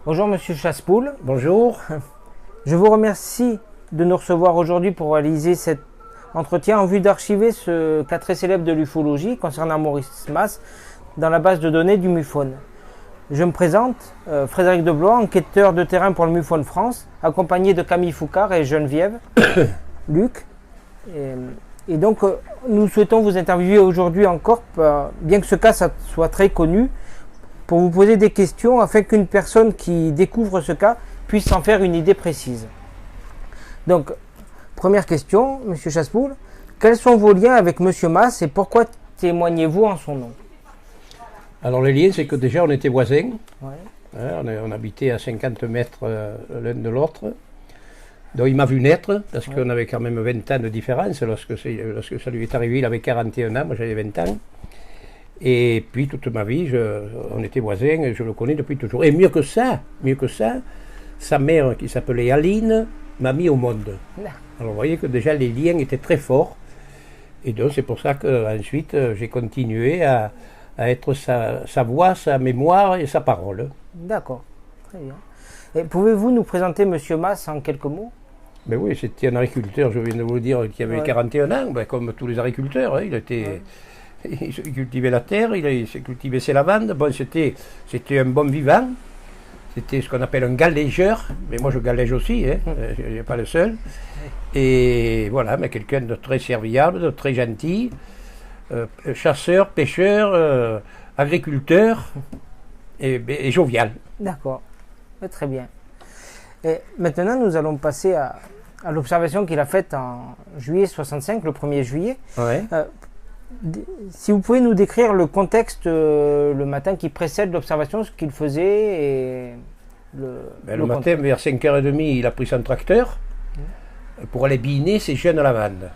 Bonjour Monsieur Chassepoul. Bonjour. Je vous remercie de nous recevoir aujourd'hui pour réaliser cet entretien en vue d'archiver ce cas très célèbre de l'ufologie concernant Maurice Mas dans la base de données du MUFON. Je me présente, Frédéric Deblois, enquêteur de terrain pour le MUFON France, accompagné de Camille Foucard et Geneviève Luc. Et donc, nous souhaitons vous interviewer aujourd'hui encore, bien que ce cas soit très connu, pour vous poser des questions afin qu'une personne qui découvre ce cas puisse s'en faire une idée précise. Donc, première question, Monsieur Chassepoul, quels sont vos liens avec Monsieur Mas et pourquoi témoignez-vous en son nom? Alors les liens, c'est que déjà on était voisins, Ouais. on habitait à 50 mètres l'un de l'autre. Donc il m'a vu naître, parce qu'on avait quand même 20 ans de différence. Lorsque ça lui est arrivé, il avait 41 ans, moi j'avais 20 ans. Et puis toute ma vie, on était voisins, et je le connais depuis toujours. Et mieux que ça, sa mère qui s'appelait Aline m'a mis au monde. Alors vous voyez que déjà les liens étaient très forts. Et donc c'est pour ça qu'ensuite j'ai continué à être sa voix, sa mémoire et sa parole. D'accord, très bien. Et pouvez-vous nous présenter Monsieur Mas en quelques mots? Ben oui, c'était un agriculteur, je viens de vous le dire, qui avait 41 ans, ben comme tous les agriculteurs. Il cultivait la terre, il cultivait ses lavandes. Bon, c'était un bon vivant. C'était ce qu'on appelle un galégeur. Mais moi, je galège aussi, je n'ai pas le seul. Et voilà, mais quelqu'un de très serviable, de très gentil. Chasseur, pêcheur, agriculteur et jovial. D'accord, très bien. Et maintenant, nous allons passer à l'observation qu'il a faite en juillet 65, le 1er juillet. Ouais. Si vous pouvez nous décrire le contexte le matin qui précède l'observation, ce qu'il faisait et le matin, vers 5h30, il a pris son tracteur pour aller biner ses jeunes lavandes.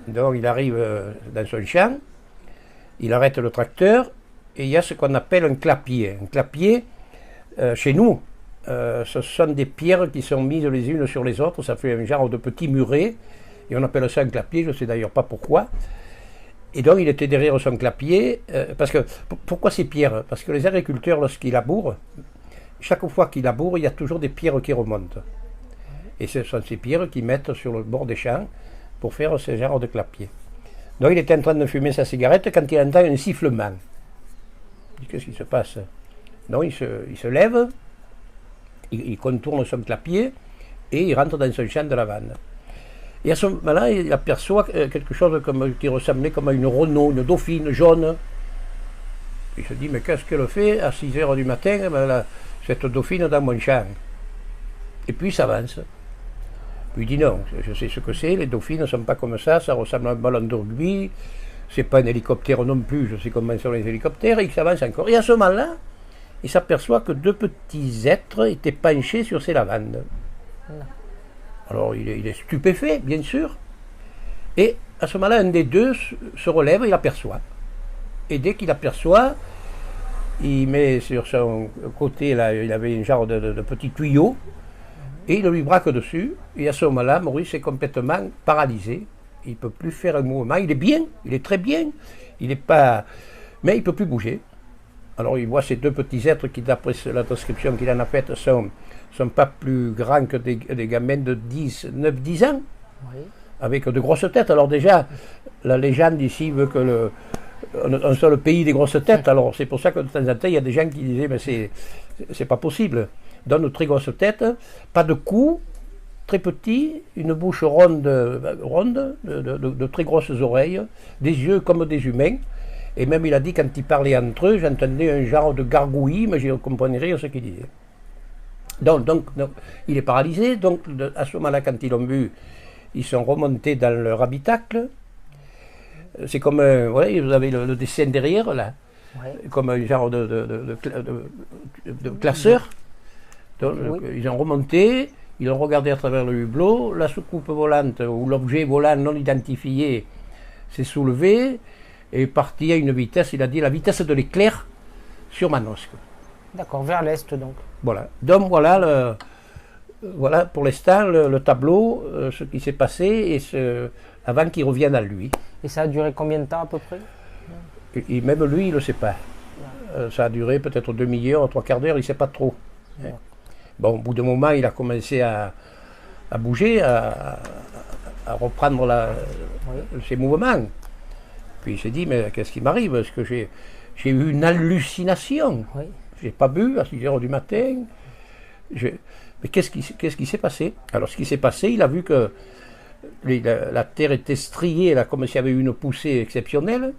Ouais. Donc il arrive dans son champ, il arrête le tracteur et il y a ce qu'on appelle un clapier. Un clapier, chez nous, ce sont des pierres qui sont mises les unes sur les autres, ça fait un genre de petit muret, et on appelle ça un clapier, je ne sais d'ailleurs pas pourquoi. Et donc il était derrière son clapier, parce que, pourquoi ces pierres? Parce que les agriculteurs, lorsqu'ils labourent, chaque fois qu'ils labourent, il y a toujours des pierres qui remontent. Et ce sont ces pierres qu'ils mettent sur le bord des champs pour faire ce genre de clapier. Donc il était en train de fumer sa cigarette quand il entend un sifflement. Il dit, qu'est-ce qui se passe? Donc il se lève, il contourne son clapier et il rentre dans son champ de lavande. Et à ce moment-là, il aperçoit quelque chose qui ressemblait comme à une Renault, une Dauphine jaune. Il se dit, mais qu'est-ce qu'elle fait à 6h du matin, cette Dauphine dans mon champ? Et puis il s'avance. Puis il dit, non, je sais ce que c'est, les dauphines ne sont pas comme ça ressemble à un ballon de rugby, c'est pas un hélicoptère non plus, je sais comment sont les hélicoptères, et il s'avance encore. Et à ce moment-là, il s'aperçoit que deux petits êtres étaient penchés sur ses lavandes. Alors il est stupéfait, bien sûr. Et à ce moment-là, un des deux se relève et il aperçoit. Et dès qu'il aperçoit, il met sur son côté, là, il avait un genre de petit tuyau, et il lui braque dessus. Et à ce moment-là, Maurice est complètement paralysé. Il ne peut plus faire un mouvement. Il est bien, il est très bien. Il n'est pas... Mais il ne peut plus bouger. Alors il voit ces deux petits êtres qui, d'après la description qu'il en a faite, sont pas plus grands que des gamins de 9-10 ans, oui, avec de grosses têtes. Alors déjà, la légende ici veut que on soit le pays des grosses têtes. Alors c'est pour ça que de temps en temps, il y a des gens qui disaient, mais c'est pas possible. Donne une très grosse tête, pas de cou, très petit, une bouche ronde, de très grosses oreilles, des yeux comme des humains. Et même il a dit, quand ils parlaient entre eux, j'entendais un genre de gargouillis, mais je ne comprenais rien à ce qu'ils disaient. Donc, il est paralysé. Donc, à ce moment-là, quand ils l'ont vu, ils sont remontés dans leur habitacle. C'est comme, voilà, vous avez le dessin derrière, là, ouais, comme un genre de classeur. Donc, oui, ils ont remonté, ils ont regardé à travers le hublot, la soucoupe volante ou l'objet volant non identifié s'est soulevé et est parti à une vitesse, il a dit la vitesse de l'éclair sur Manosque. D'accord, vers l'est donc. Voilà. Donc voilà pour l'instant le tableau, ce qui s'est passé avant qu'il revienne à lui. Et ça a duré combien de temps à peu près? Et même lui, il ne le sait pas. Ça a duré peut-être demi-heure, trois quarts d'heure, il ne sait pas trop. Bon, au bout d'un moment, il a commencé à bouger, à reprendre ses mouvements. Puis il s'est dit, mais qu'est-ce qui m'arrive? Est-ce que j'ai eu une hallucination? Oui. Je n'ai pas bu à 6 heures du matin. Mais qu'est-ce qui s'est passé? Alors ce qui s'est passé, il a vu que la terre était striée, là, comme s'il y avait eu une poussée exceptionnelle.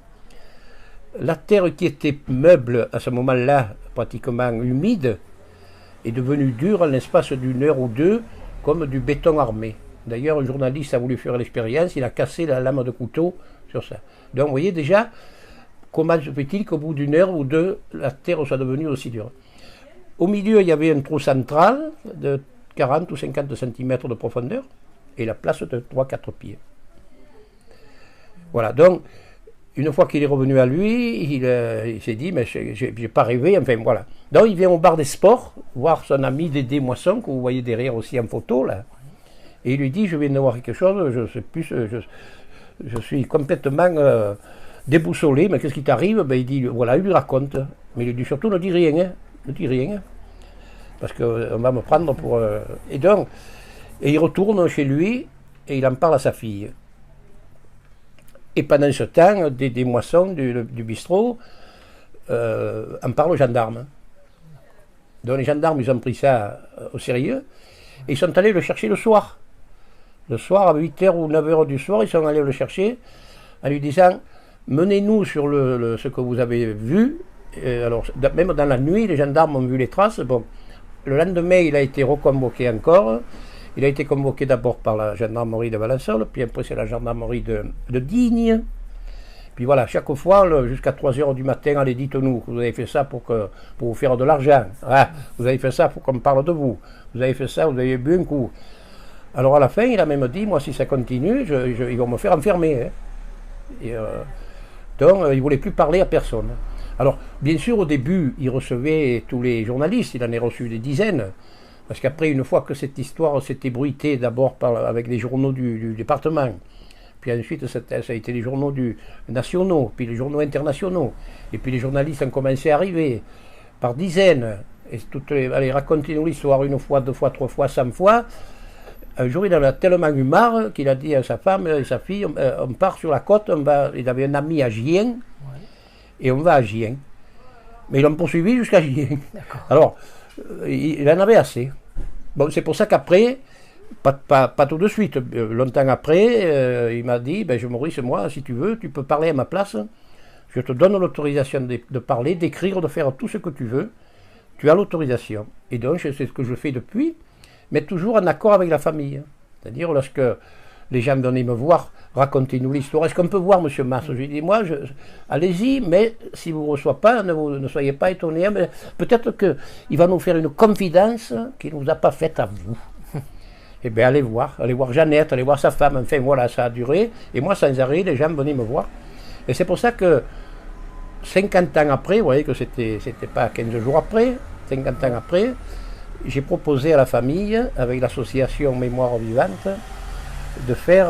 La terre qui était meuble à ce moment-là, pratiquement humide, est devenue dure en l'espace d'une heure ou deux, comme du béton armé. D'ailleurs, un journaliste a voulu faire l'expérience, il a cassé la lame de couteau sur ça. Donc vous voyez déjà, comment se fait-il qu'au bout d'une heure ou deux, la terre soit devenue aussi dure? Au milieu, il y avait un trou central de 40 ou 50 cm de profondeur et la place de 3-4 pieds. Voilà, donc, une fois qu'il est revenu à lui, il s'est dit, mais j'ai pas rêvé, enfin voilà. Donc, il vient au bar des sports, voir son ami Dédé Moisson, que vous voyez derrière aussi en photo, là. Et il lui dit, je viens de voir quelque chose, je suis complètement déboussolé, mais qu'est-ce qui t'arrive? Ben, il dit, voilà, il lui raconte. Mais il lui dit surtout, ne dis rien, hein, ne dis rien. Parce qu'on va me prendre pour... Et donc, il retourne chez lui, et il en parle à sa fille. Et pendant ce temps, des Moissons du bistrot en parlent aux gendarmes. Donc les gendarmes, ils ont pris ça au sérieux, et ils sont allés le chercher le soir. Le soir, à 8h ou 9h du soir, ils sont allés le chercher en lui disant, menez-nous sur ce que vous avez vu. Alors, même dans la nuit, les gendarmes ont vu les traces. Bon, le lendemain, il a été reconvoqué encore. Il a été convoqué d'abord par la gendarmerie de Valençol, puis après c'est la gendarmerie de Digne. Puis voilà, chaque fois, jusqu'à 3h du matin, allez, dites-nous que vous avez fait ça pour vous faire de l'argent. Ah, vous avez fait ça pour qu'on parle de vous. Vous avez fait ça, vous avez bu un coup. Alors à la fin, il a même dit, moi si ça continue, ils vont me faire enfermer. Hein. Et, donc il ne voulait plus parler à personne. Alors bien sûr au début, il recevait tous les journalistes, il en a reçu des dizaines. Parce qu'après, une fois que cette histoire s'est ébruitée d'abord avec les journaux du département, puis ensuite ça a été les journaux nationaux, puis les journaux internationaux, et puis les journalistes ont commencé à arriver par dizaines, et allez, racontez-nous l'histoire une fois, deux fois, trois fois, 100 fois. Un jour, il en a tellement eu marre qu'il a dit à sa femme et sa fille, on part sur la côte, il avait un ami à Gien, et on va à Gien. Mais ils l'ont poursuivi jusqu'à Gien. Alors, il en avait assez. Bon, c'est pour ça qu'après, pas tout de suite, longtemps après, il m'a dit, ben, Maurice, moi, si tu veux, tu peux parler à ma place, je te donne l'autorisation de parler, d'écrire, de faire tout ce que tu veux, tu as l'autorisation. Et donc, c'est ce que je fais depuis, mais toujours en accord avec la famille. C'est-à-dire, lorsque les gens venaient me voir, racontez-nous l'histoire. Est-ce qu'on peut voir M. Mars? Je lui dis, moi, allez-y, mais si vous ne reçoit pas, ne soyez pas étonnés. Mais peut-être qu'il va nous faire une confidence qu'il ne nous a pas faite à vous. Eh bien, allez voir Jeannette, allez voir sa femme. Enfin, voilà, ça a duré. Et moi, sans arrêt, les gens venaient me voir. Et c'est pour ça que 50 ans après, vous voyez que c'était pas 15 jours après, 50 ans après, j'ai proposé à la famille, avec l'association Mémoire Vivante, de faire,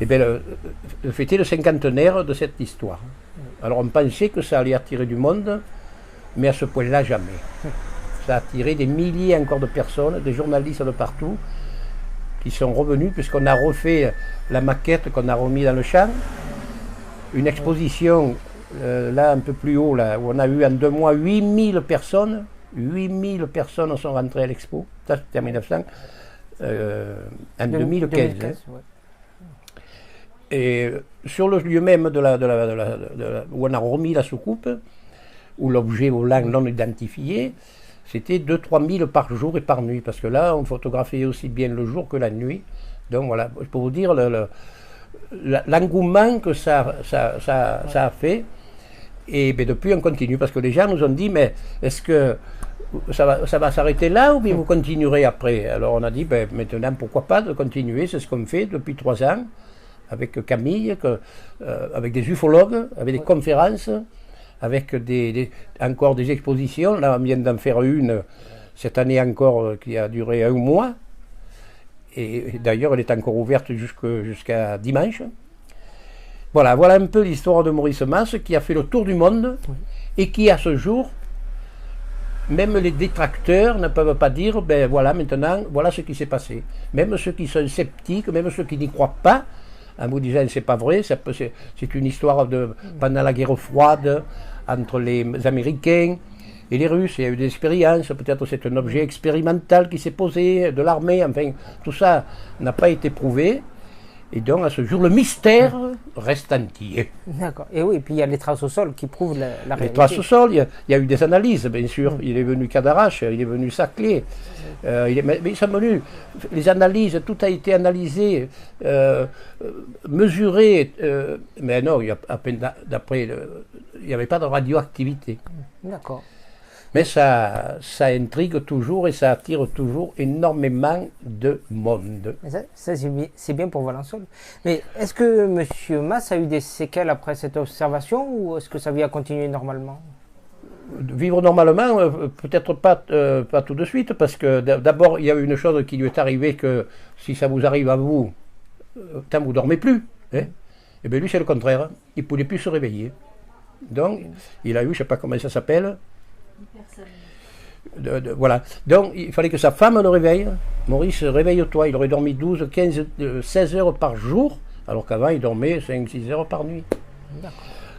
de fêter le cinquantenaire de cette histoire. Alors on pensait que ça allait attirer du monde, mais à ce point-là, jamais. Ça a attiré des milliers encore de personnes, des journalistes de partout, qui sont revenus, puisqu'on a refait la maquette qu'on a remis dans le champ, une exposition, là un peu plus haut, là, où on a eu en 2 mois 8000 personnes. 8000 personnes sont rentrées à l'expo, ça c'était en 1900, en 2015. Hein. Ouais. Et sur le lieu même où on a remis la soucoupe, où l'objet volant non identifié, c'était 2-3 000 par jour et par nuit, parce que là on photographiait aussi bien le jour que la nuit. Donc voilà, pour vous dire l'engouement que ça a fait. Et bien depuis on continue, parce que les gens nous ont dit, mais est-ce que ça va s'arrêter là ou bien vous continuerez après? Alors on a dit, ben, maintenant pourquoi pas de continuer, c'est ce qu'on fait depuis 3 ans, avec Camille, avec des ufologues, avec des conférences, avec encore des expositions. Là on vient d'en faire une, cette année encore, qui a duré 1 mois, et d'ailleurs elle est encore ouverte jusqu'à dimanche. Voilà, voilà un peu l'histoire de Maurice Mas qui a fait le tour du monde et qui, à ce jour, même les détracteurs ne peuvent pas dire, ben voilà, maintenant, voilà ce qui s'est passé. Même ceux qui sont sceptiques, même ceux qui n'y croient pas, en vous disant c'est pas vrai, c'est une histoire de pendant la guerre froide entre les Américains et les Russes, il y a eu des expériences, peut-être c'est un objet expérimental qui s'est posé de l'armée, enfin tout ça n'a pas été prouvé. Et donc à ce jour, le mystère reste entier. D'accord. Et oui, et puis il y a les traces au sol qui prouvent la réalité. Les traces au sol, il y a eu des analyses, bien sûr. Il est venu Cadarache, il est venu Saclay. Mais ils sont venus, les analyses, tout a été analysé, mesuré. Mais non, il y a à peine d'après, il n'y avait pas de radioactivité. D'accord. Mais ça intrigue toujours et ça attire toujours énormément de monde. Ça c'est bien pour Valensole. Mais est-ce que M. Mas a eu des séquelles après cette observation ou est-ce que sa vie a continué normalement? Vivre normalement, peut-être pas tout de suite, parce que d'abord il y a une chose qui lui est arrivée que si ça vous arrive à vous, tant vous ne dormez plus. Hein, et bien lui c'est le contraire, il ne pouvait plus se réveiller. Donc il a eu, je ne sais pas comment ça s'appelle, voilà. Donc il fallait que sa femme le réveille. Maurice, réveille-toi. Il aurait dormi 12, 15, 16 heures par jour, alors qu'avant il dormait 5, 6 heures par nuit.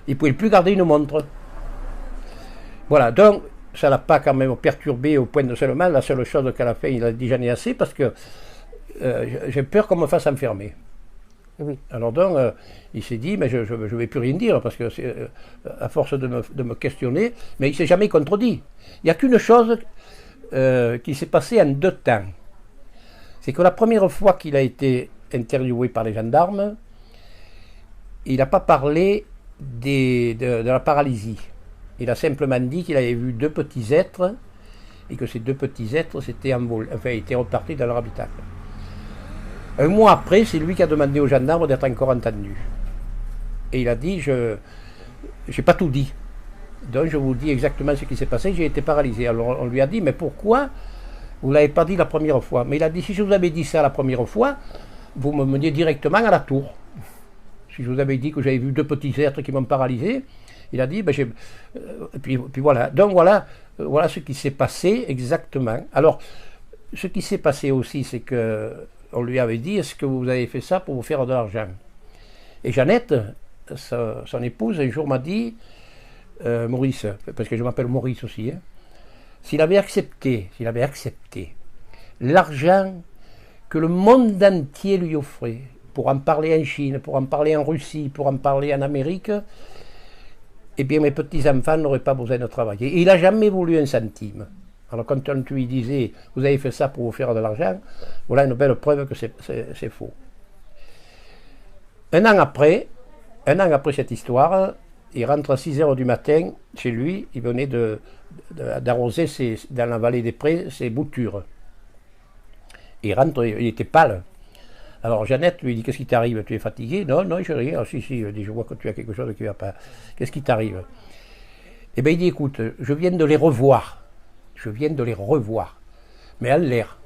Il ne pouvait plus garder une montre. Voilà, donc ça ne l'a pas quand même perturbé au point de seulement. La seule chose qu'elle a fait, il a dit j'en ai assez parce que j'ai peur qu'on me fasse enfermer. Oui. Alors donc, il s'est dit, mais je ne vais plus rien dire, parce que à force de me questionner, mais il ne s'est jamais contredit. Il n'y a qu'une chose qui s'est passée en 2 temps. C'est que la première fois qu'il a été interviewé par les gendarmes, il n'a pas parlé de la paralysie. Il a simplement dit qu'il avait vu 2 petits êtres, et que ces 2 petits êtres étaient repartis dans leur habitacle. Un mois après, c'est lui qui a demandé aux gendarmes d'être encore entendu. Et il a dit, je n'ai pas tout dit. Donc je vous dis exactement ce qui s'est passé, j'ai été paralysé. Alors on lui a dit, mais pourquoi vous ne l'avez pas dit la première fois? Mais il a dit, si je vous avais dit ça la première fois, vous me meniez directement à la tour. Si je vous avais dit que j'avais vu 2 petits êtres qui m'ont paralysé, il a dit, ben puis voilà. Donc voilà ce qui s'est passé exactement. Alors, ce qui s'est passé aussi, c'est que on lui avait dit, est-ce que vous avez fait ça pour vous faire de l'argent? Et Jeannette, son épouse, un jour m'a dit, Maurice, parce que je m'appelle Maurice aussi, hein, s'il avait accepté l'argent que le monde entier lui offrait, pour en parler en Chine, pour en parler en Russie, pour en parler en Amérique, eh bien mes petits-enfants n'auraient pas besoin de travailler. Et il n'a jamais voulu un centime. Alors quand on lui disait, vous avez fait ça pour vous faire de l'argent, voilà une belle preuve que c'est faux. Un an après cette histoire, il rentre à 6 heures du matin chez lui, il venait d'arroser dans la vallée des Prés ses boutures. Il rentre, il était pâle. Alors Jeannette lui dit, qu'est-ce qui t'arrive? Tu es fatigué? Non, je n'ai rien. Ah, si, il dit, je vois que tu as quelque chose qui ne va pas. Qu'est-ce qui t'arrive? Eh bien il dit, écoute, je viens de les revoir. Mais en l'air.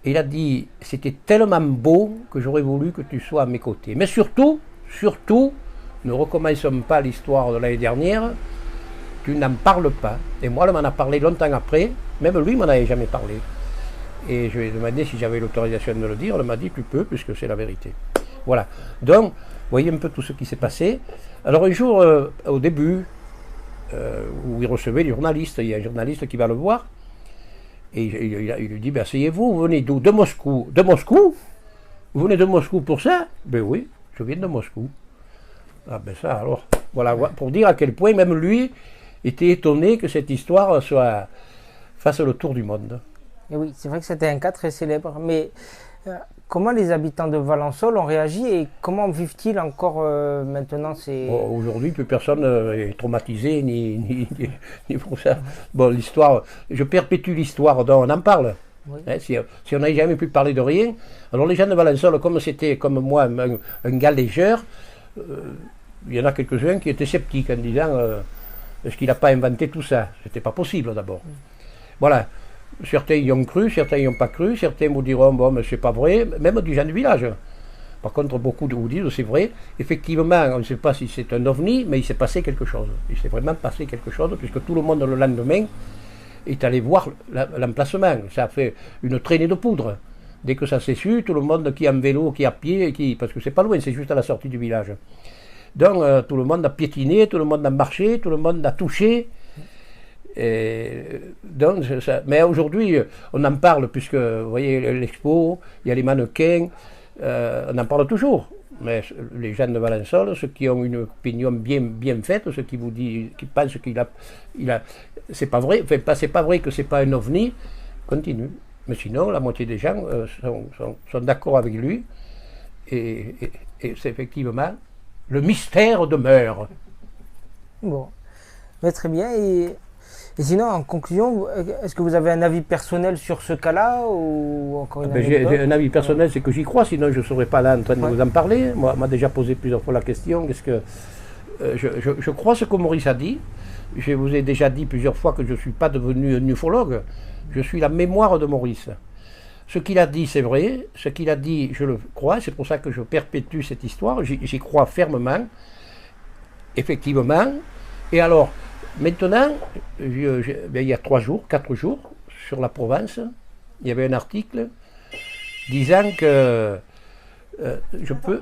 Et il a dit, c'était tellement beau que j'aurais voulu que tu sois à mes côtés. Mais surtout, ne recommençons pas l'histoire de l'année dernière, tu n'en parles pas. Et moi, elle m'en a parlé longtemps après, même lui m'en avait jamais parlé. Et je lui ai demandé si j'avais l'autorisation de le dire, elle m'a dit, tu peux, puisque c'est la vérité. Voilà. Donc, vous voyez un peu tout ce qui s'est passé. Alors un jour, au début, où il recevait les journalistes, il y a un journaliste qui va le voir, et il lui dit, ben, asseyez-vous, vous venez d'où? De Moscou. De Moscou? Vous venez de Moscou pour ça? Ben oui, je viens de Moscou. Ah ben ça alors, voilà, pour dire à quel point même lui était étonné que cette histoire fasse le tour du monde. Et oui, c'est vrai que c'était un cas très célèbre, mais comment les habitants de Valensole ont réagi et comment vivent-ils encore maintenant Aujourd'hui, plus personne est traumatisé ni pour ça. Bon, l'histoire, je perpétue l'histoire dont on en parle. Oui. Hein, si on n'avait jamais pu parler de rien, alors les gens de Valensole, comme c'était comme moi un galégeur, il y en a quelques-uns qui étaient sceptiques en disant est-ce qu'il n'a pas inventé tout ça? C'était pas possible d'abord. Voilà. Certains y ont cru, certains n'y ont pas cru, certains vous diront bon mais c'est pas vrai, même du gens du village. Par contre, beaucoup de vous disent, c'est vrai, effectivement, on ne sait pas si c'est un ovni, mais il s'est passé quelque chose. Il s'est vraiment passé quelque chose, puisque tout le monde, le lendemain, est allé voir l'emplacement. Ça a fait une traînée de poudre. Dès que ça s'est su, tout le monde qui est en vélo, qui est à pied, parce que c'est pas loin, c'est juste à la sortie du village. Donc, tout le monde a piétiné, tout le monde a marché, tout le monde a touché. Donc, mais aujourd'hui, on en parle, puisque, vous voyez, l'expo, il y a les mannequins, on en parle toujours. Mais les gens de Valençol, ceux qui ont une opinion bien faite, ceux qui vous disent, qui pensent c'est pas vrai, enfin, c'est pas vrai que c'est pas un ovni, continuent. Mais sinon, la moitié des gens sont d'accord avec lui, et c'est effectivement, le mystère demeure. Bon, mais très bien. Et sinon, en conclusion, est-ce que vous avez un avis personnel sur ce cas-là ou encore une J'ai un avis personnel, c'est que j'y crois, sinon je ne serais pas là en train de vous en parler. Moi, on m'a déjà posé plusieurs fois la question, qu'est-ce que je crois ce que Maurice a dit. Je vous ai déjà dit plusieurs fois que je ne suis pas devenu un ufologue, je suis la mémoire de Maurice. Ce qu'il a dit, c'est vrai, ce qu'il a dit, je le crois, c'est pour ça que je perpétue cette histoire, j'y crois fermement, effectivement. Et alors, maintenant, il y a 4 jours, sur la Provence, il y avait un article disant que je peux...